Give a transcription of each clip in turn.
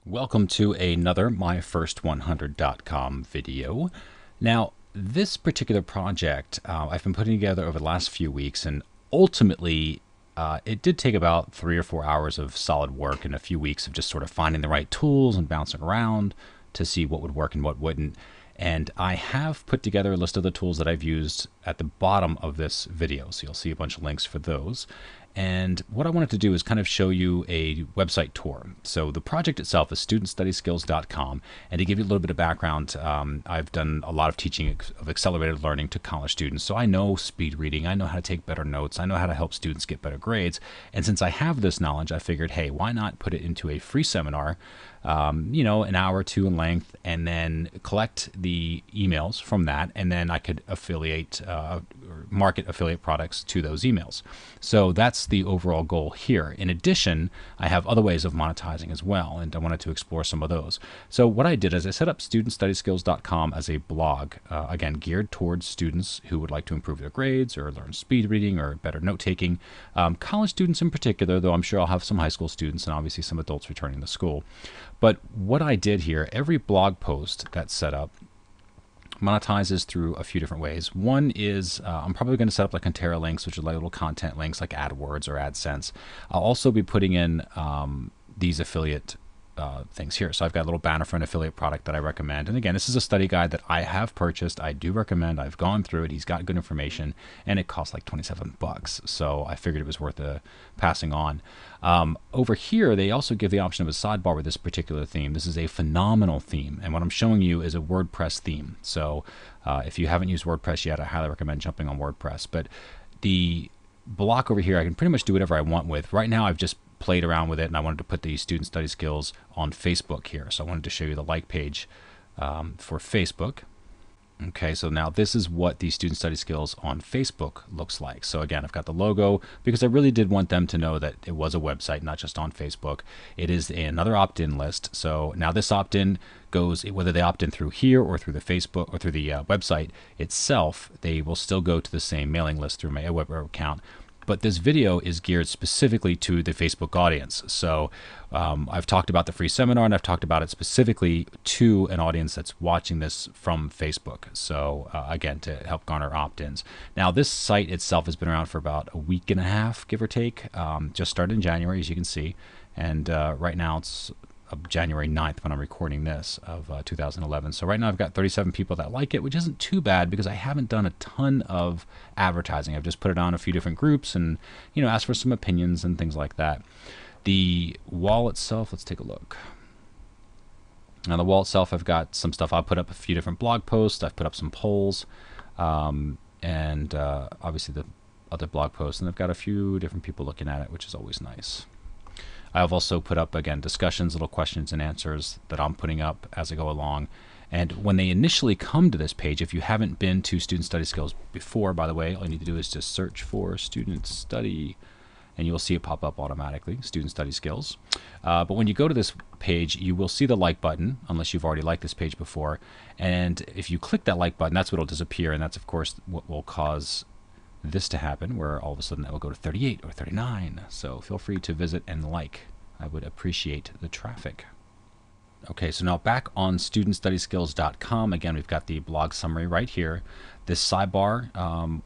Welcome to another myfirst100.com video. Now, this particular project I've been putting together over the last few weeks, and ultimately it did take about 3 or 4 hours of solid work and a few weeks of just sort of finding the right tools and bouncing around to see what would work and what wouldn't. And I have put together a list of the tools that I've used at the bottom of this video. So you'll see a bunch of links for those. And what I wanted to do is kind of show you a website tour. So the project itself is studentstudyskills.com. And to give you a little bit of background, I've done a lot of teaching of accelerated learning to college students. So I know speed reading, I know how to take better notes, I know how to help students get better grades. And since I have this knowledge, I figured, hey, why not put it into a free seminar, an hour or two in length, and then collect the emails from that, and then I could affiliate or market affiliate products to those emails. So that's the overall goal here. In addition, I have other ways of monetizing as well, and I wanted to explore some of those. So what I did is I set up studentstudyskills.com as a blog, again, geared towards students who would like to improve their grades or learn speed reading or better note taking. College students in particular, though I'm sure I'll have some high school students and obviously some adults returning to school. But what I did here, every blog post that's set up monetizes through a few different ways. One is I'm probably going to set up like Contera links, which are like little content links like AdWords or AdSense. I'll also be putting in these affiliate things here. So I've got a little banner for an affiliate product that I recommend. And again, this is a study guide that I have purchased. I do recommend. I've gone through it. He's got good information, and it costs like 27 bucks. So I figured it was worth passing on. Over here, they also give the option of a sidebar with this particular theme. This is a phenomenal theme. And what I'm showing you is a WordPress theme. So if you haven't used WordPress yet, I highly recommend jumping on WordPress. But the block over here, I can pretty much do whatever I want with. Right now, I've just played around with it, and I wanted to put the Student Study Skills on Facebook here. So I wanted to show you the like page for Facebook. Okay, so now this is what the Student Study Skills on Facebook looks like. So again, I've got the logo because I really did want them to know that it was a website, not just on Facebook. It is another opt-in list. So now this opt-in goes, whether they opt in through here or through the Facebook or through the website itself, they will still go to the same mailing list through my web account. But this video is geared specifically to the Facebook audience. So I've talked about the free seminar, and I've talked about it specifically to an audience that's watching this from Facebook. So again, to help garner opt-ins. Now, this site itself has been around for about a week and a half, give or take. Just started in January, as you can see. And right now it's January 9th when I'm recording this of 2011. So right now I've got 37 people that like it, which isn't too bad because I haven't done a ton of advertising. I've just put it on a few different groups and, asked for some opinions and things like that. The wall itself, let's take a look. Now the wall itself, I've got some stuff. I'll put up a few different blog posts. I've put up some polls and obviously the other blog posts, and I've got a few different people looking at it, which is always nice. I've also put up, again, discussions, little questions and answers that I'm putting up as I go along. And when they initially come to this page, if you haven't been to Student Study Skills before, by the way, all you need to do is just search for Student Study, and you'll see it pop up automatically, Student Study Skills. But when you go to this page, you will see the like button, unless you've already liked this page before. And if you click that like button, that's what will disappear, and that's, of course, what will cause this to happen, where all of a sudden that will go to 38 or 39. So feel free to visit and like. I would appreciate the traffic. Okay, so now back on studentstudyskills.com. Again, we've got the blog summary right here. This sidebar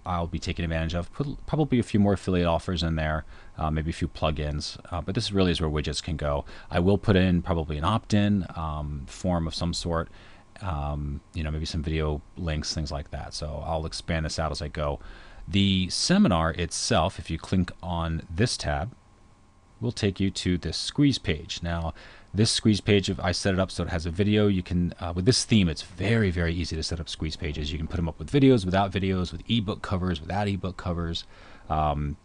I'll be taking advantage of. Put probably a few more affiliate offers in there, maybe a few plugins, but this really is where widgets can go. I will put in probably an opt-in form of some sort, maybe some video links, things like that. So I'll expand this out as I go. The seminar itself, if you click on this tab, will take you to this squeeze page. Now, this squeeze page, if I set it up so it has a video, you can, with this theme, it's very, very easy to set up squeeze pages. You can put them up with videos, without videos, with ebook covers, without ebook covers.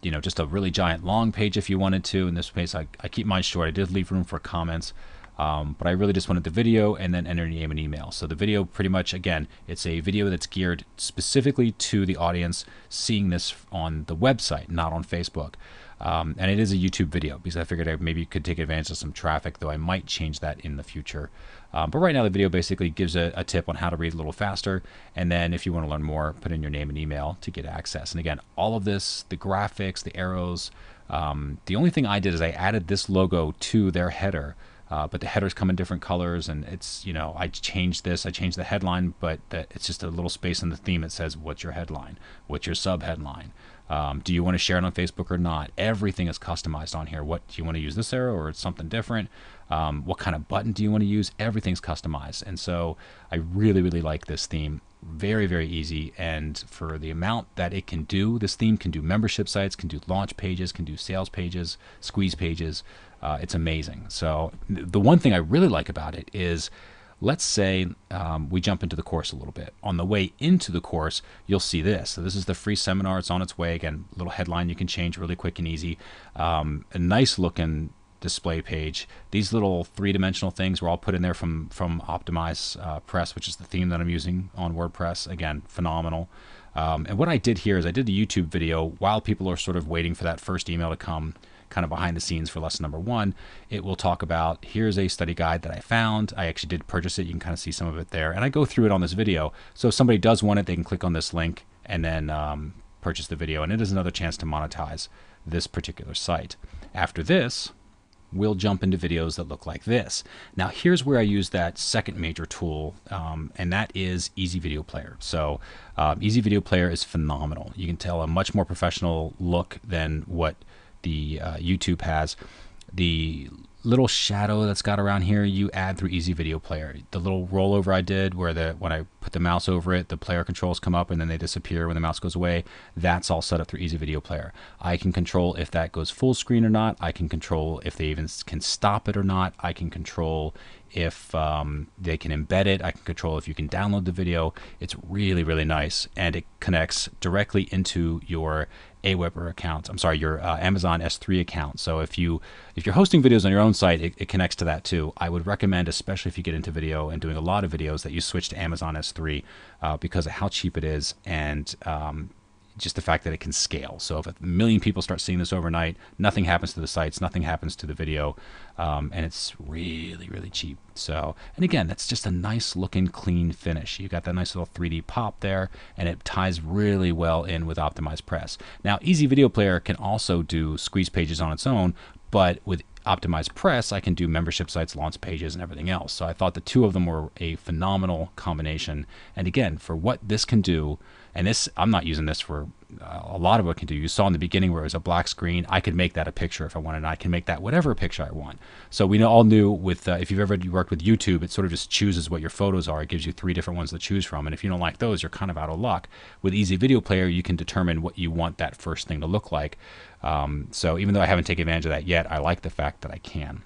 Just a really giant long page if you wanted to. In this case, I keep mine short. I did leave room for comments. But I really just wanted the video and then enter your name and email. So the video, pretty much, again, it's a video that's geared specifically to the audience seeing this on the website, not on Facebook. And it is a YouTube video because I figured I maybe could take advantage of some traffic, though I might change that in the future. But right now the video basically gives a tip on how to read a little faster. And then if you want to learn more, put in your name and email to get access. And again, all of this, the graphics, the arrows, the only thing I did is I added this logo to their header. but the headers come in different colors, and it's, you know, I changed the headline, but it's just a little space in the theme that says what's your headline, what's your sub headline, do you want to share it on Facebook or not? Everything is customized on here. What do you want to use, this arrow or it's something different? What kind of button do you want to use? Everything's customized, and so I really like this theme. Very easy, and for the amount that it can do, this theme can do membership sites, can do launch pages, can do sales pages, squeeze pages. It's amazing. So the one thing I really like about it is, let's say we jump into the course a little bit. On the way into the course, you'll see this. So this is the free seminar. It's on its way. Again, little headline you can change really quick and easy. A nice looking display page. These little three-dimensional things were all put in there from Optimize Press, which is the theme that I'm using on WordPress. Again, phenomenal. And what I did here is I did the YouTube video while people are sort of waiting for that first email to come, kind of behind the scenes for lesson number 1. It will talk about, here's a study guide that I found. I actually did purchase it. You can kind of see some of it there. And I go through it on this video. So if somebody does want it, they can click on this link and then purchase the video. And it is another chance to monetize this particular site. After this, we'll jump into videos that look like this. Now here's where I use that second major tool, and that is Easy Video Player. So Easy Video Player is phenomenal. You can tell a much more professional look than what the YouTube has. The little shadow that's got around here, you add through Easy Video Player. The little rollover I did where when I put the mouse over it, the player controls come up and then they disappear when the mouse goes away, that's all set up through Easy Video Player. I can control if that goes full screen or not. I can control if they even can stop it or not. I can control if they can embed it. I can control if you can download the video. It's really nice, and it connects directly into your Aweber account. I'm sorry, your Amazon S3 account. So if you're hosting videos on your own site, it connects to that too. I would recommend, especially if you get into video and doing a lot of videos, that you switch to Amazon S3 because of how cheap it is, and just the fact that it can scale. So if 1 million people start seeing this overnight, nothing happens to the sites, nothing happens to the video, and it's really cheap. So, and again, that's just a nice looking clean finish. You got that nice little 3D pop there, and it ties really well in with Optimize Press. Now, Easy Video Player can also do squeeze pages on its own, but with Optimize Press, I can do membership sites, launch pages, and everything else. So I thought the two of them were a phenomenal combination. And again, for what this can do, and this, I'm not using this for a lot of what it can do. You saw in the beginning where it was a black screen. I could make that a picture if I wanted, and I can make that whatever picture I want. So we all knew with, if you've ever worked with YouTube, it sort of just chooses what your photos are. It gives you 3 different ones to choose from. And if you don't like those, you're kind of out of luck. With Easy Video Player, you can determine what you want that first thing to look like. So even though I haven't taken advantage of that yet, I like the fact that I can.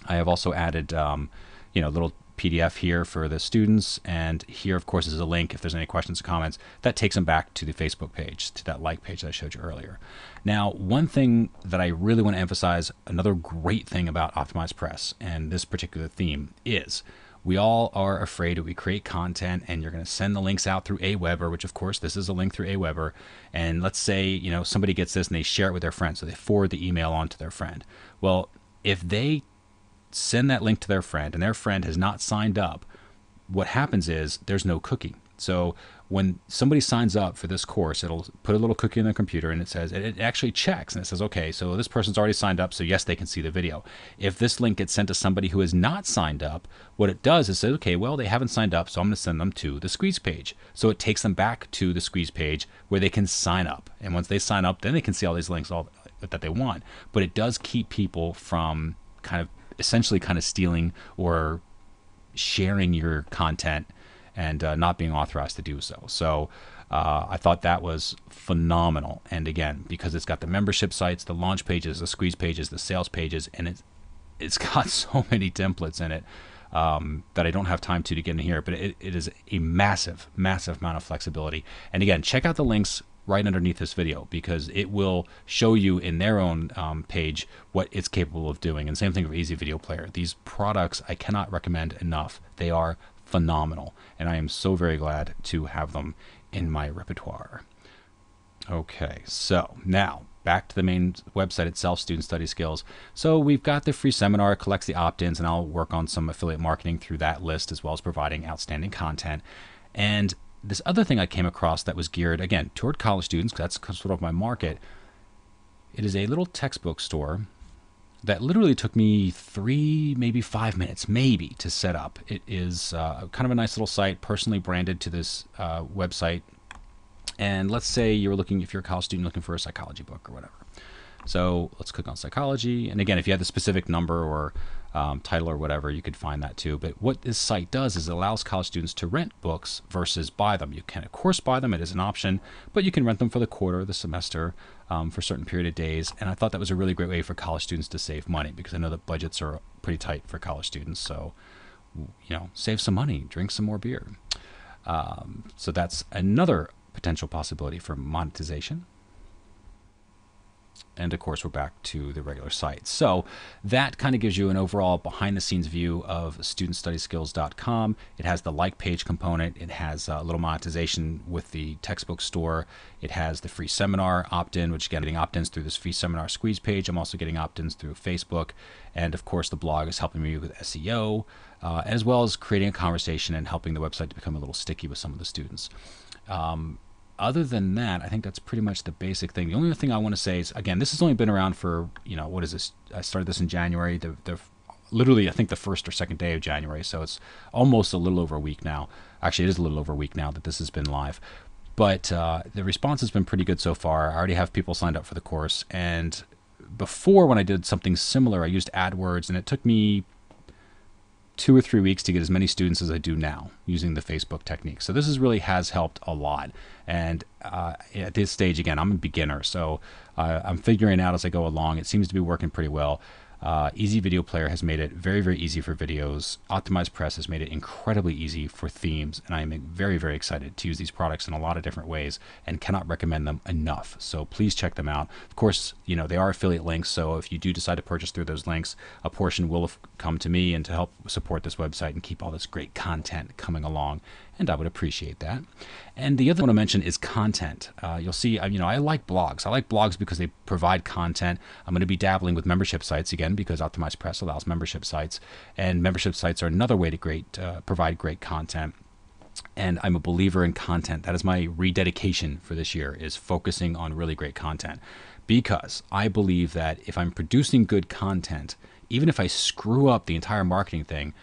I have also added, little PDF here for the students, and here of course is a link if there's any questions or comments that takes them back to the Facebook page, to that like page that I showed you earlier. Now, one thing that I really want to emphasize, another great thing about Optimize Press and this particular theme is, we all are afraid that we create content and you're going to send the links out through Aweber, which of course this is a link through Aweber, and let's say somebody gets this and they share it with their friend, so they forward the email on to their friend. Well, if they send that link to their friend and their friend has not signed up, what happens is there's no cookie. So when somebody signs up for this course, it'll put a little cookie in their computer, and it actually checks and it says, okay, so this person's already signed up, so yes, they can see the video. If this link gets sent to somebody who has not signed up, what it does is say, okay, well, they haven't signed up, so I'm going to send them to the squeeze page. So it takes them back to the squeeze page where they can sign up. And once they sign up, then they can see all these links that they want. But it does keep people from essentially stealing or sharing your content and not being authorized to do so. So I thought that was phenomenal. And again, because it's got the membership sites, the launch pages, the squeeze pages, the sales pages, and it's got so many templates in it that I don't have time to get in here, but it is a massive amount of flexibility. And again, check out the links right underneath this video, because it will show you in their own page what it's capable of doing. And same thing for Easy Video Player. These products I cannot recommend enough. They are phenomenal, and I am so very glad to have them in my repertoire. Okay, so now back to the main website itself, Student Study Skills. So we've got the free seminar, it collects the opt-ins, and I'll work on some affiliate marketing through that list, as well as providing outstanding content. And this other thing I came across that was geared, again, toward college students, because that's sort of my market. It is a little textbook store that literally took me 3, maybe 5 minutes, maybe, to set up. It is kind of a nice little site, personally branded to this website. And let's say you're looking, if you're a college student looking for a psychology book or whatever. So let's click on psychology. And again, if you have the specific number or title or whatever, you could find that too. But what this site does is it allows college students to rent books versus buy them. You can, of course, buy them. It is an option, but you can rent them for the quarter, the semester, for a certain period of days. And I thought that was a really great way for college students to save money, because I know that budgets are pretty tight for college students. So, save some money, drink some more beer. So that's another potential possibility for monetization. And of course, we're back to the regular site. So that kind of gives you an overall behind the scenes view of studentstudyskills.com. It has the like page component. It has a little monetization with the textbook store. It has the free seminar opt-in, which again, getting opt-ins through this free seminar squeeze page. I'm also getting opt-ins through Facebook. And of course, the blog is helping me with SEO, as well as creating a conversation and helping the website to become a little sticky with some of the students. Other than that, I think that's pretty much the basic thing. The only other thing I want to say is, again, this has only been around for, what is this? I started this in January, literally, I think the first or second day of January. So it's almost a little over a week now. Actually, it is a little over a week now that this has been live. But the response has been pretty good so far. I already have people signed up for the course. And before, when I did something similar, I used AdWords, and it took me 2 or 3 weeks to get as many students as I do now using the Facebook technique. So this really has helped a lot. And at this stage, again, I'm a beginner, so I'm figuring out as I go along. It seems to be working pretty well. Easy Video Player has made it very, very easy for videos. Optimized Press has made it incredibly easy for themes, and I'm very, very excited to use these products in a lot of different ways and cannot recommend them enough. So please check them out. Of course, they are affiliate links, so if you do decide to purchase through those links, a portion will come to me and to help support this website and keep all this great content coming along, and I would appreciate that. And the other one I want to mention is content. You'll see, I like blogs. I like blogs because they provide content. I'm going to be dabbling with membership sites again, because Optimized Press allows membership sites, and membership sites are another way to provide great content. And I'm a believer in content. That is my rededication for this year, is focusing on really great content, because I believe that if I'm producing good content, even if I screw up the entire marketing thing,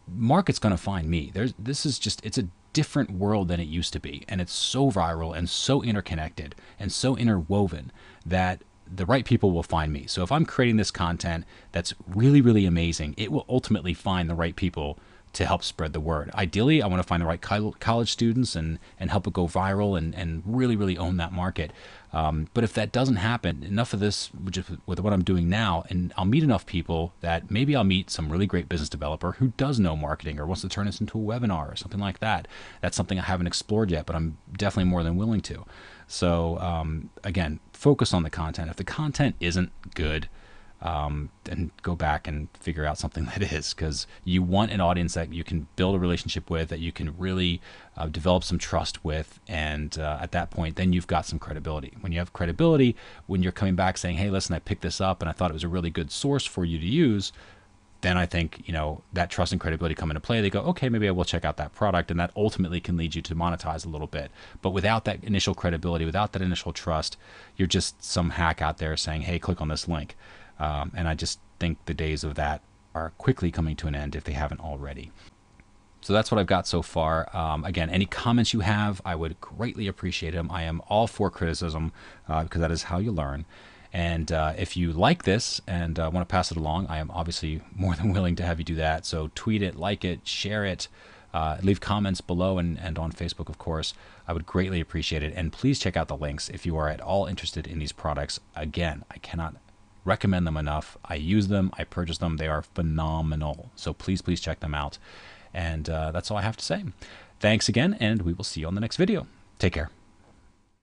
market's going to find me. It's a different world than it used to be, and it's so viral and so interconnected and so interwoven that the right people will find me. So if I'm creating this content that's really, really amazing, it will ultimately find the right people to help spread the word. Ideally, I want to find the right college students and help it go viral and really, really own that market. But if that doesn't happen, enough of this with what I'm doing now, and I'll meet enough people that maybe I'll meet some really great business developer who does know marketing or wants to turn this into a webinar or something like that. That's something I haven't explored yet, but I'm definitely more than willing to. So again, focus on the content. If the content isn't good, then go back and figure out something that is, because you want an audience that you can build a relationship with, that you can really develop some trust with, and at that point, then you've got some credibility. When you have credibility, when you're coming back saying, hey, listen, I picked this up and I thought it was a really good source for you to use, then I think, that trust and credibility come into play. They go, okay, maybe I will check out that product, and that ultimately can lead you to monetize a little bit. But without that initial credibility, without that initial trust, you're just some hack out there saying, hey, click on this link. And I just think the days of that are quickly coming to an end if they haven't already. So that's what I've got so far. Again, any comments you have, I would greatly appreciate them. I am all for criticism, because that is how you learn. And if you like this and want to pass it along, I am obviously more than willing to have you do that. So tweet it, like it, share it, leave comments below and on Facebook, of course. I would greatly appreciate it. And please check out the links if you are at all interested in these products. Again, I cannot recommend them enough. I use them, I purchase them, they are phenomenal. So please, please check them out. And that's all I have to say. Thanks again, and we will see you on the next video. Take care.